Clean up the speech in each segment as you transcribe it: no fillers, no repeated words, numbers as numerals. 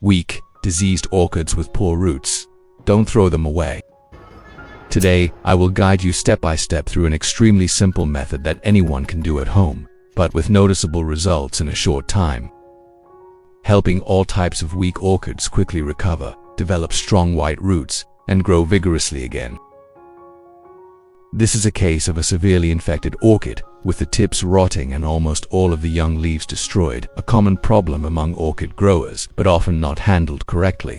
Weak, diseased orchids with poor roots. Don't throw them away. Today, I will guide you step by step through an extremely simple method that anyone can do at home, but with noticeable results in a short time, helping all types of weak orchids quickly recover, develop strong white roots, and grow vigorously again. This is a case of a severely infected orchid, with the tips rotting and almost all of the young leaves destroyed, a common problem among orchid growers, but often not handled correctly.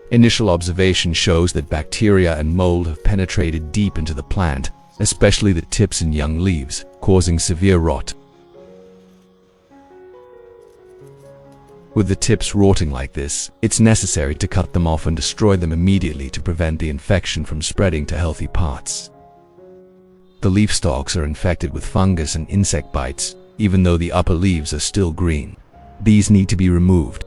Initial observation shows that bacteria and mold have penetrated deep into the plant, especially the tips and young leaves, causing severe rot. With the tips rotting like this, it's necessary to cut them off and destroy them immediately to prevent the infection from spreading to healthy parts. The leaf stalks are infected with fungus and insect bites, even though the upper leaves are still green. These need to be removed.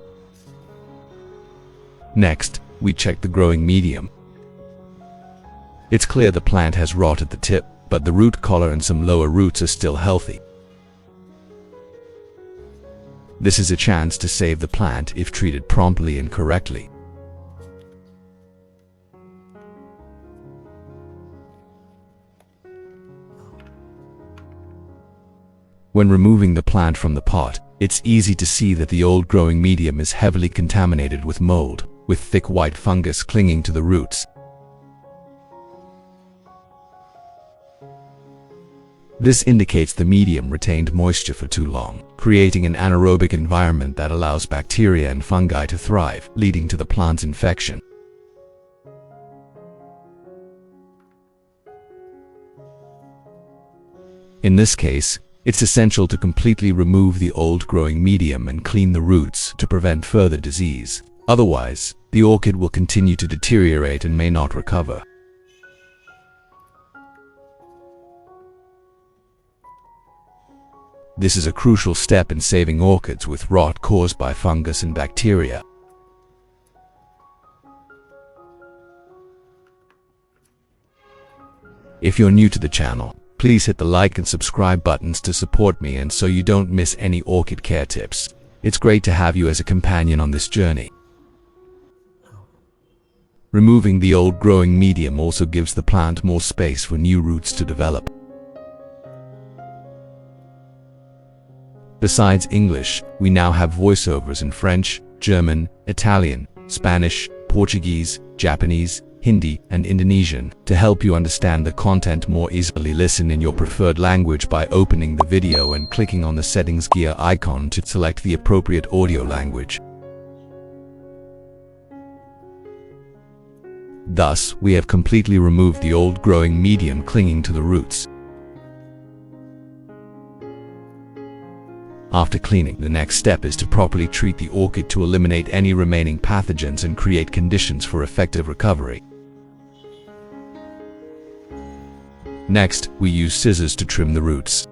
Next, we check the growing medium. It's clear the plant has rot at the tip, but the root collar and some lower roots are still healthy. This is a chance to save the plant if treated promptly and correctly. When removing the plant from the pot, it's easy to see that the old growing medium is heavily contaminated with mold, with thick white fungus clinging to the roots. This indicates the medium retained moisture for too long, creating an anaerobic environment that allows bacteria and fungi to thrive, leading to the plant's infection. In this case, it's essential to completely remove the old growing medium and clean the roots to prevent further disease. Otherwise, the orchid will continue to deteriorate and may not recover. This is a crucial step in saving orchids with rot caused by fungus and bacteria. If you're new to the channel, please hit the like and subscribe buttons to support me and so you don't miss any orchid care tips. It's great to have you as a companion on this journey. Removing the old growing medium also gives the plant more space for new roots to develop. Besides English, we now have voiceovers in French, German, Italian, Spanish, Portuguese, Japanese, Hindi, and Indonesian to help you understand the content more easily. Listen in your preferred language by opening the video and clicking on the settings gear icon to select the appropriate audio language. Thus, we have completely removed the old growing medium clinging to the roots. After cleaning, the next step is to properly treat the orchid to eliminate any remaining pathogens and create conditions for effective recovery. Next, we use scissors to trim the roots.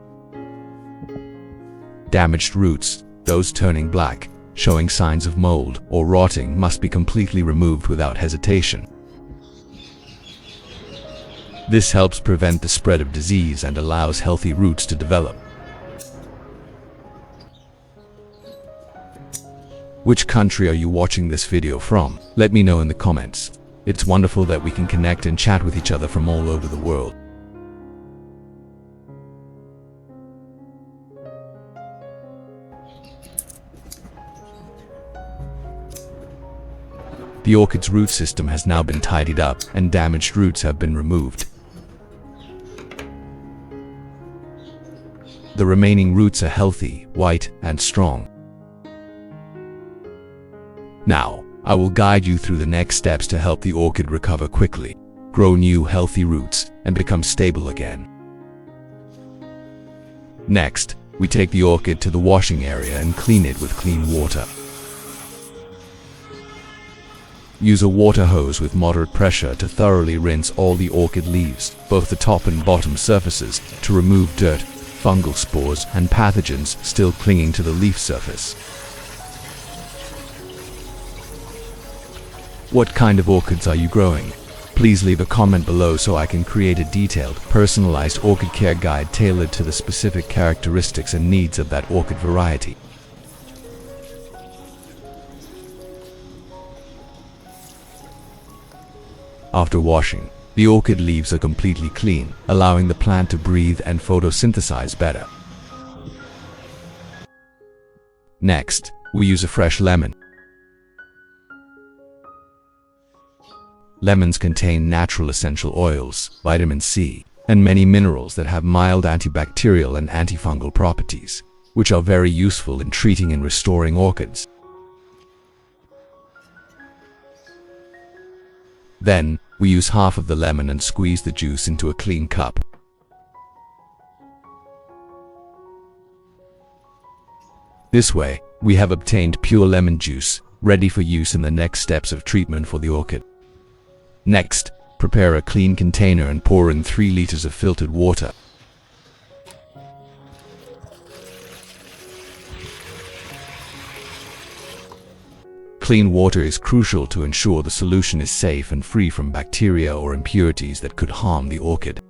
Damaged roots, those turning black, showing signs of mold or rotting, must be completely removed without hesitation. This helps prevent the spread of disease and allows healthy roots to develop. Which country are you watching this video from? Let me know in the comments. It's wonderful that we can connect and chat with each other from all over the world. The orchid's root system has now been tidied up and damaged roots have been removed. The remaining roots are healthy, white, and strong. Now, I will guide you through the next steps to help the orchid recover quickly, grow new healthy roots, and become stable again. Next, we take the orchid to the washing area and clean it with clean water. Use a water hose with moderate pressure to thoroughly rinse all the orchid leaves, both the top and bottom surfaces, to remove dirt, fungal spores, and pathogens still clinging to the leaf surface. What kind of orchids are you growing? Please leave a comment below so I can create a detailed, personalized orchid care guide tailored to the specific characteristics and needs of that orchid variety. After washing, the orchid leaves are completely clean, allowing the plant to breathe and photosynthesize better. Next, we use a fresh lemon. Lemons contain natural essential oils, vitamin C, and many minerals that have mild antibacterial and antifungal properties, which are very useful in treating and restoring orchids. Then, we use half of the lemon and squeeze the juice into a clean cup. This way, we have obtained pure lemon juice, ready for use in the next steps of treatment for the orchid. Next, prepare a clean container and pour in 3 liters of filtered water. Clean water is crucial to ensure the solution is safe and free from bacteria or impurities that could harm the orchid.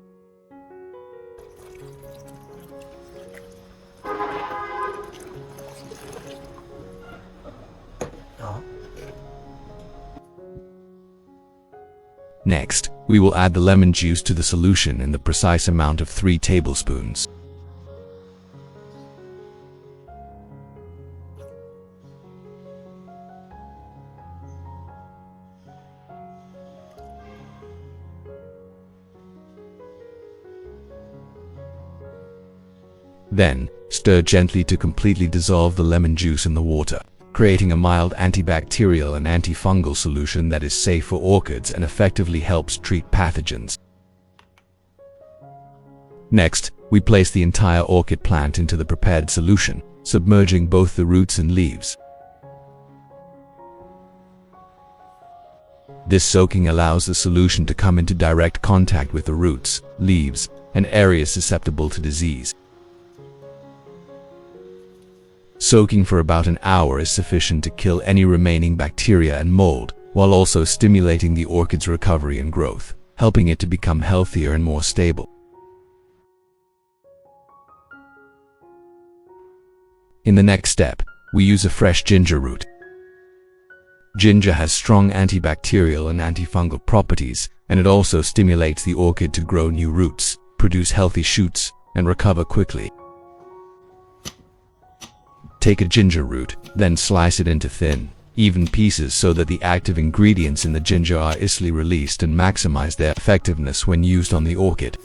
Next, we will add the lemon juice to the solution in the precise amount of 3 tablespoons. Then, stir gently to completely dissolve the lemon juice in the water, creating a mild antibacterial and antifungal solution that is safe for orchids and effectively helps treat pathogens. Next, we place the entire orchid plant into the prepared solution, submerging both the roots and leaves. This soaking allows the solution to come into direct contact with the roots, leaves, and areas susceptible to disease. Soaking for about an hour is sufficient to kill any remaining bacteria and mold, while also stimulating the orchid's recovery and growth, helping it to become healthier and more stable. In the next step, we use a fresh ginger root. Ginger has strong antibacterial and antifungal properties, and it also stimulates the orchid to grow new roots, produce healthy shoots, and recover quickly. Take a ginger root, then slice it into thin, even pieces so that the active ingredients in the ginger are easily released and maximize their effectiveness when used on the orchid.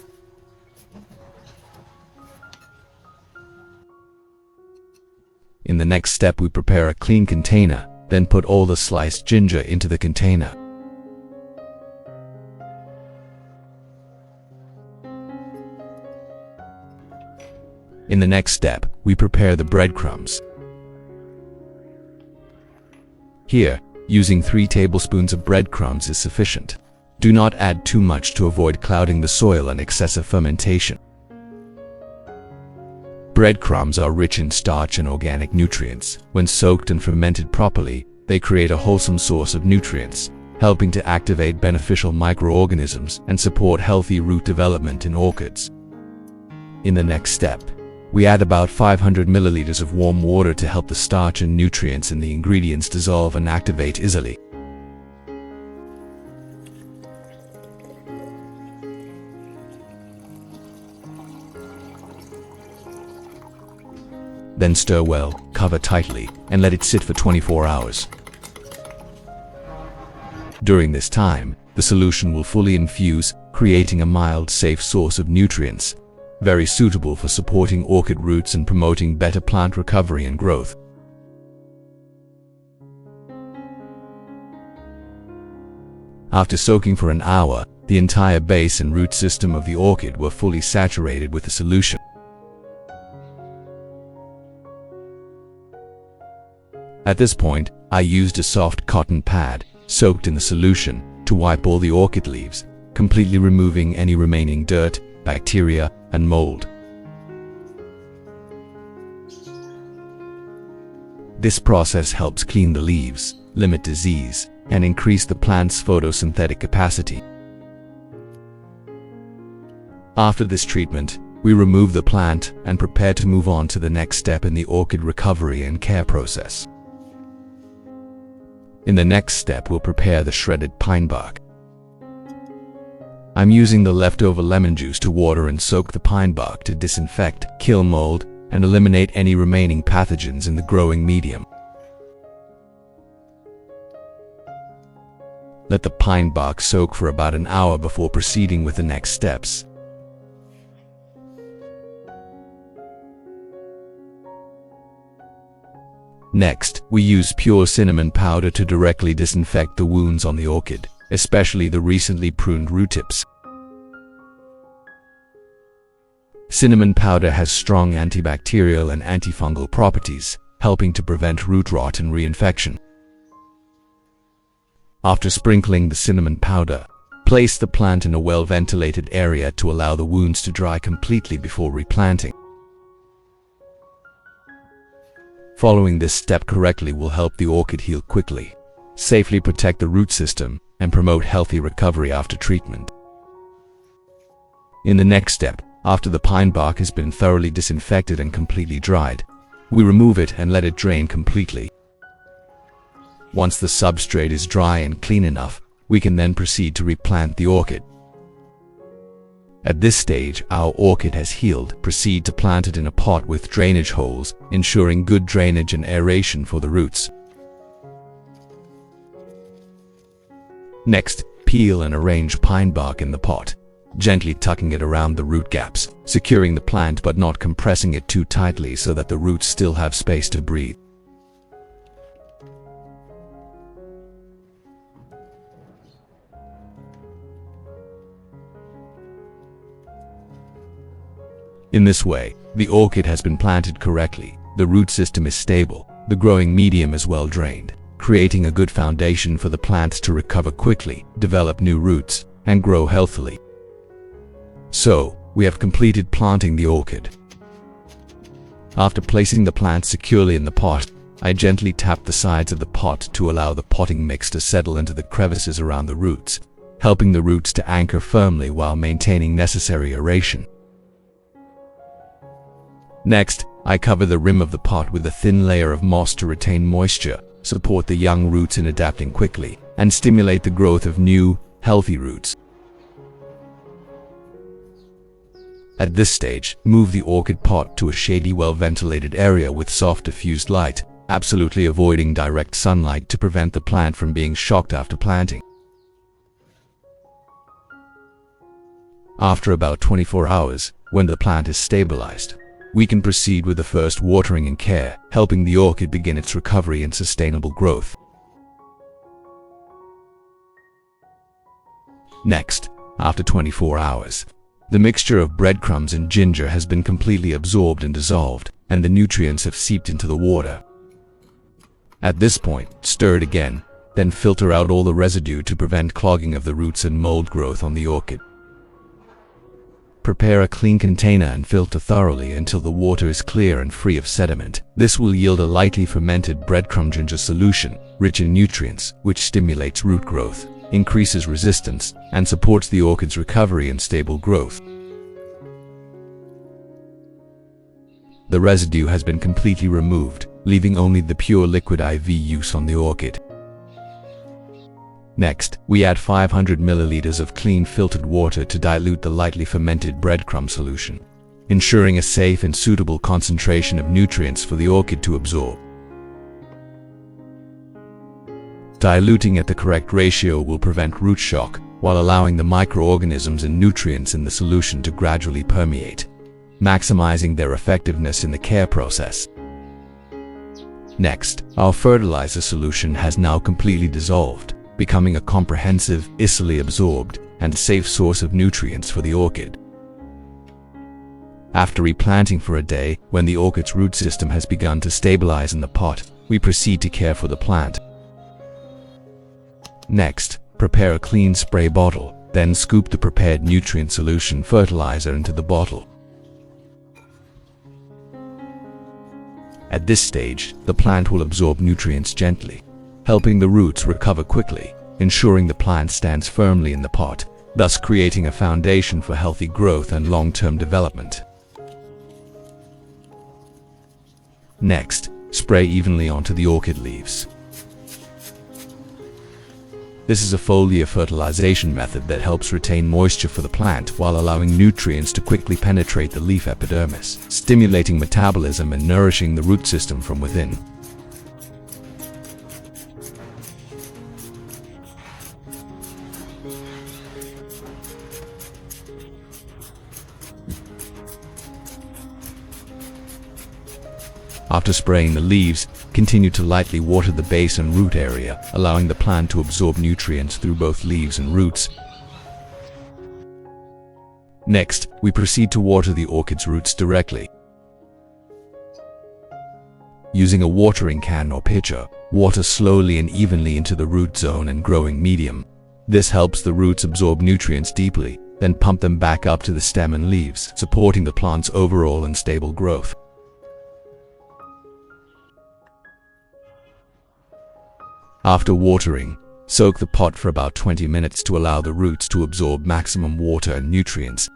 In the next step, we prepare a clean container, then put all the sliced ginger into the container. In the next step, we prepare the breadcrumbs. Here, using 3 tablespoons of breadcrumbs is sufficient. Do not add too much to avoid clouding the soil and excessive fermentation. Breadcrumbs are rich in starch and organic nutrients. When soaked and fermented properly, they create a wholesome source of nutrients, helping to activate beneficial microorganisms and support healthy root development in orchids. In the next step, we add about 500 milliliters of warm water to help the starch and nutrients in the ingredients dissolve and activate easily. Then stir well, cover tightly, and let it sit for 24 hours. During this time, the solution will fully infuse, creating a mild, safe source of nutrients, very suitable for supporting orchid roots and promoting better plant recovery and growth. After soaking for an hour, the entire base and root system of the orchid were fully saturated with the solution. At this point, I used a soft cotton pad, soaked in the solution, to wipe all the orchid leaves, completely removing any remaining dirt, bacteria, and mold. This process helps clean the leaves, limit disease, and increase the plant's photosynthetic capacity. After this treatment, we remove the plant and prepare to move on to the next step in the orchid recovery and care process. In the next step, we'll prepare the shredded pine bark. I'm using the leftover lemon juice to water and soak the pine bark to disinfect, kill mold, and eliminate any remaining pathogens in the growing medium. Let the pine bark soak for about an hour before proceeding with the next steps. Next, we use pure cinnamon powder to directly disinfect the wounds on the orchid, especially the recently pruned root tips. Cinnamon powder has strong antibacterial and antifungal properties, helping to prevent root rot and reinfection. After sprinkling the cinnamon powder, place the plant in a well-ventilated area to allow the wounds to dry completely before replanting. Following this step correctly will help the orchid heal quickly, safely protect the root system, and promote healthy recovery after treatment. In the next step, after the pine bark has been thoroughly disinfected and completely dried, we remove it and let it drain completely. Once the substrate is dry and clean enough, we can then proceed to replant the orchid. At this stage, our orchid has healed. Proceed to plant it in a pot with drainage holes, ensuring good drainage and aeration for the roots. Next, peel and arrange pine bark in the pot, gently tucking it around the root gaps, securing the plant but not compressing it too tightly so that the roots still have space to breathe. In this way, the orchid has been planted correctly, the root system is stable, the growing medium is well drained, creating a good foundation for the plants to recover quickly, develop new roots, and grow healthily. So, we have completed planting the orchid. After placing the plant securely in the pot, I gently tap the sides of the pot to allow the potting mix to settle into the crevices around the roots, helping the roots to anchor firmly while maintaining necessary aeration. Next, I cover the rim of the pot with a thin layer of moss to retain moisture, support the young roots in adapting quickly, and stimulate the growth of new, healthy roots. At this stage, move the orchid pot to a shady, well-ventilated area with soft diffused light, absolutely avoiding direct sunlight to prevent the plant from being shocked after planting. After about 24 hours, when the plant is stabilized, we can proceed with the first watering and care, helping the orchid begin its recovery and sustainable growth. Next, after 24 hours, the mixture of breadcrumbs and ginger has been completely absorbed and dissolved, and the nutrients have seeped into the water. At this point, stir it again, then filter out all the residue to prevent clogging of the roots and mold growth on the orchid. Prepare a clean container and filter thoroughly until the water is clear and free of sediment. This will yield a lightly fermented breadcrumb ginger solution, rich in nutrients, which stimulates root growth, increases resistance, and supports the orchid's recovery and stable growth. The residue has been completely removed, leaving only the pure liquid IV use on the orchid. Next, we add 500 milliliters of clean filtered water to dilute the lightly fermented breadcrumb solution, ensuring a safe and suitable concentration of nutrients for the orchid to absorb. Diluting at the correct ratio will prevent root shock, while allowing the microorganisms and nutrients in the solution to gradually permeate, maximizing their effectiveness in the care process. Next, our fertilizer solution has now completely dissolved, becoming a comprehensive, easily absorbed, and safe source of nutrients for the orchid. After replanting for a day, when the orchid's root system has begun to stabilize in the pot, we proceed to care for the plant. Next, prepare a clean spray bottle, then scoop the prepared nutrient solution fertilizer into the bottle. At this stage, the plant will absorb nutrients gently, helping the roots recover quickly, ensuring the plant stands firmly in the pot, thus creating a foundation for healthy growth and long-term development. Next, spray evenly onto the orchid leaves. This is a foliar fertilization method that helps retain moisture for the plant while allowing nutrients to quickly penetrate the leaf epidermis, stimulating metabolism and nourishing the root system from within. After spraying the leaves, continue to lightly water the base and root area, allowing the plant to absorb nutrients through both leaves and roots. Next, we proceed to water the orchid's roots directly. Using a watering can or pitcher, water slowly and evenly into the root zone and growing medium. This helps the roots absorb nutrients deeply, then pump them back up to the stem and leaves, supporting the plant's overall and stable growth. After watering, soak the pot for about 20 minutes to allow the roots to absorb maximum water and nutrients.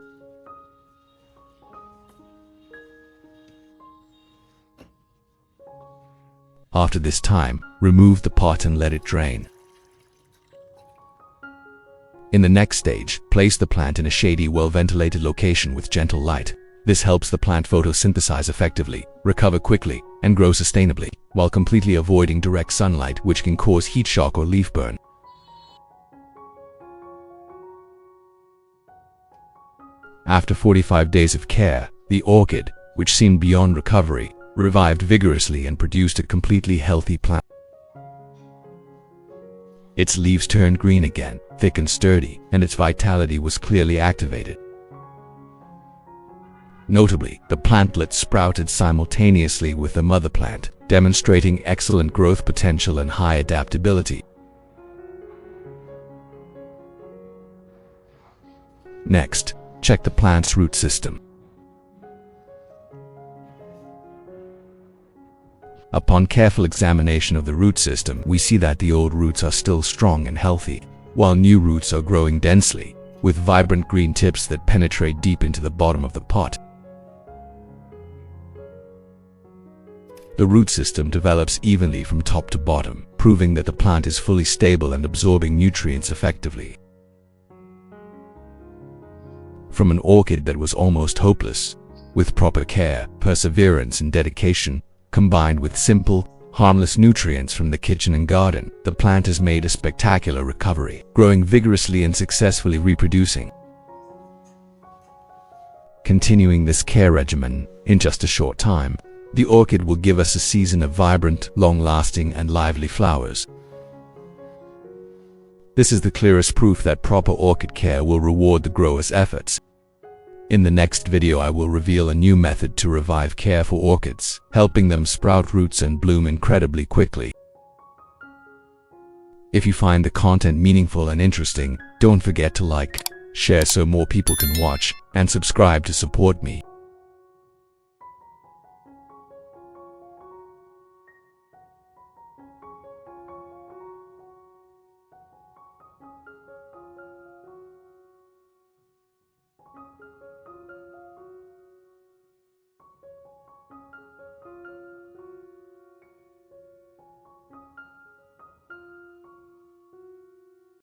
After this time, remove the pot and let it drain. In the next stage, place the plant in a shady, well-ventilated location with gentle light. This helps the plant photosynthesize effectively, recover quickly, and grow sustainably, while completely avoiding direct sunlight, which can cause heat shock or leaf burn. After 45 days of care, the orchid, which seemed beyond recovery, revived vigorously and produced a completely healthy plant. Its leaves turned green again, thick and sturdy, and its vitality was clearly activated. Notably, the plantlets sprouted simultaneously with the mother plant, demonstrating excellent growth potential and high adaptability. Next, check the plant's root system. Upon careful examination of the root system, we see that the old roots are still strong and healthy, while new roots are growing densely, with vibrant green tips that penetrate deep into the bottom of the pot. The root system develops evenly from top to bottom, proving that the plant is fully stable and absorbing nutrients effectively. From an orchid that was almost hopeless, with proper care, perseverance, and dedication, combined with simple, harmless nutrients from the kitchen and garden, the plant has made a spectacular recovery, growing vigorously and successfully reproducing. Continuing this care regimen, in just a short time, the orchid will give us a season of vibrant, long-lasting, and lively flowers. This is the clearest proof that proper orchid care will reward the grower's efforts. In the next video, I will reveal a new method to revive care for orchids, helping them sprout roots and bloom incredibly quickly. If you find the content meaningful and interesting, don't forget to like, share so more people can watch, and subscribe to support me.